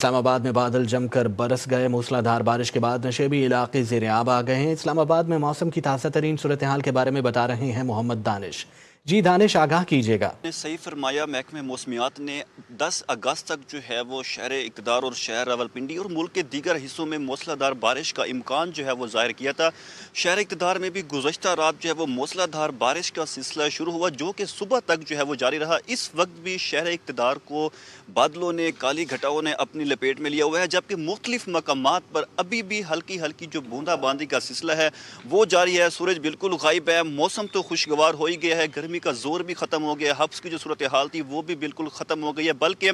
इस्लामाबाद में बादल जमकर बरस गए। मूसलाधार बारिश के बाद नशेबी इलाके ज़ेर-ए-आब आ गए हैं। इस्लामाबाद में मौसम की ताज़ा तरीन सूरत हाल के बारे में बता रहे हैं मोहम्मद दानिश। जी दानिश, आगाह कीजिएगा। सही फरमाया। महकमे मौसमियात ने 10 अगस्त तक जो है वो शहर इक़्तिदार और शहर रावलपिंडी और मुल्क के दीगर हिस्सों में मूसलाधार बारिश का इम्कान जो है वो ज़ाहिर किया था। शहर इक़्तिदार में भी गुज़श्ता रात जो है वो मूसलाधार बारिश का सिलसिला शुरू हुआ, जो कि सुबह तक जो है वो जारी रहा। इस वक्त भी शहर इक़्तिदार को बादलों ने, काली घटाओं ने अपनी लपेट में लिया हुआ है, जबकि मुख्तलिफ मकामात पर अभी भी हल्की हल्की जो बूंदाबांदी का सिलसिला है वो जारी है। सूरज बिल्कुल गायब है, मौसम तो खुशगवार हो ही गया है, गर्मी का जोर भी ख़त्म हो गया, हब्स की जो सूरत हाल थी वो भी बिल्कुल ख़त्म हो गई है। बल्कि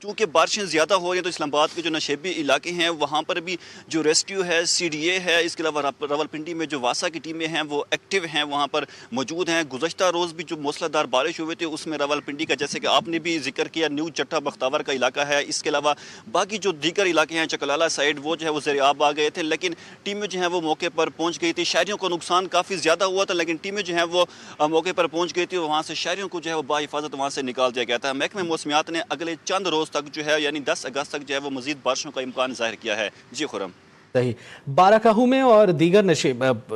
चूँकि बारिशें ज़्यादा हो रही हैं तो इस्लामाबाद के जो नशेबी इलाके हैं वहाँ पर भी जो रेस्क्यू है, CDA है, इसके अलावा रावलपिंडी में जो वासा की टीमें हैं वो एक्टिव हैं, वहाँ पर मौजूद हैं। गुज़श्ता रोज़ भी जो मूसलाधार बारिश हुए थे उसमें रावलपिंडी का, जैसे कि आपने भी जिक्र किया, न्यू चट्टा बख्तावर का इलाका है, इसके अलावा बाकी जो दीगर इलाके हैं चकलाला साइड वो जो है वो ज़ेर-ए-आब आ गए थे, लेकिन टीमें जो हैं वो मौके पर पहुँच गई थी। शहरियों को नुकसान काफ़ी ज़्यादा हुआ था, लेकिन टीमें जो हैं वो मौके पर पहुँच गई थी, वहाँ से शहरियों को जो है वो बाहिफाजत वहाँ से निकाल दिया गया था। महकमे मौसमियात ने अगले चंद रोज़ तक जो है यानी 10 अगस्त तक जो है वो मज़ीद बारिशों का इम्कान ज़ाहिर किया है। जी खुरम। सही। बाराकाहू में और दीगर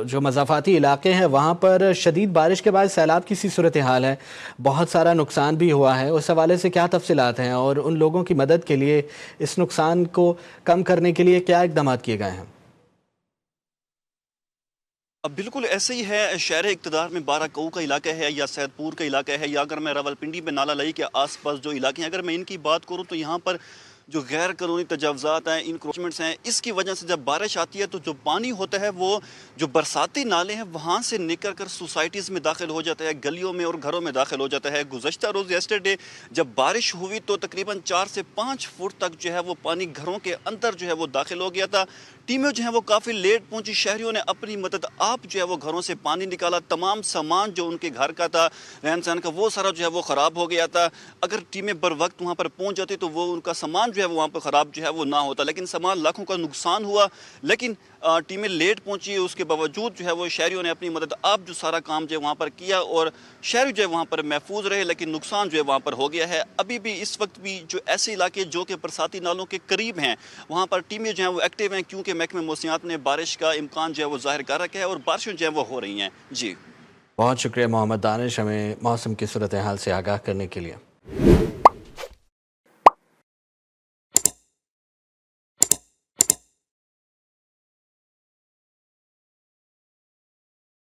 जो मज़ाफ़ाती इलाके हैं वहाँ पर शदीद बारिश के बाद सैलाब की सी सूरत हाल है, बहुत सारा नुकसान भी हुआ है। उस हवाले से क्या तफसीलात हैं और उन लोगों की मदद के लिए, इस नुकसान को कम करने के लिए क्या इक़दाम किए गए हैं? अब बिल्कुल ऐसे ही है। शहर इक़्तिदार में बाराकाहू का इलाका है या सैदपुर का इलाका है, या अगर मैं रावलपिंडी में नाला लाई के आसपास जो इलाके हैं अगर मैं इनकी बात करूं तो यहाँ पर जो गैर कानूनी तजावज़ात हैं, इंक्रोचमेंट्स हैं, इसकी वजह से जब बारिश आती है तो जो पानी होता है वो जो बरसाती नाले हैं वहाँ से निकल कर सोसाइटीज़ में दाखिल हो जाता है, गलियों में और घरों में दाखिल हो जाता है। गुज़श्ता रोज़ येस्टरडे जब बारिश हुई तो तकरीबन 4 से 5 फुट तक जो है वो पानी घरों के अंदर जो है वो दाखिल हो गया था। टीमें जो है वो काफ़ी लेट पहुंची, शहरियों ने अपनी मदद आप जो है वो घरों से पानी निकाला, तमाम सामान जो उनके घर का था, रहन सहन का, वो सारा जो है वो ख़राब हो गया था। अगर टीमें बर वक्त वहाँ पर पहुँच जाती तो वो उनका सामान जो है वो वहाँ पर ख़राब जो है वो ना होता, लेकिन सामान लाखों का नुकसान हुआ। लेकिन टीमें लेट पहुँची, उसके बावजूद जो है वो शहरियों ने अपनी मदद आप जो सारा काम जो है वहाँ पर किया और शहरी जो है वहाँ पर महफूज रहे, लेकिन नुकसान जो है वहाँ पर हो गया है। अभी भी इस वक्त भी जो ऐसे इलाके जो कि बरसाती नालों के करीब हैं वहाँ पर टीमें जो हैं वो एक्टिव हैं, क्योंकि महकमे मौसमियात ने बारिश का इम्कान जो है वो ज़ाहिर कर रखा है और बारिशें जो है वो हो रही हैं। जी बहुत शुक्रिया मोहम्मद दानिश, हमें मौसम की सूरत हाल से आगाह करने के लिए।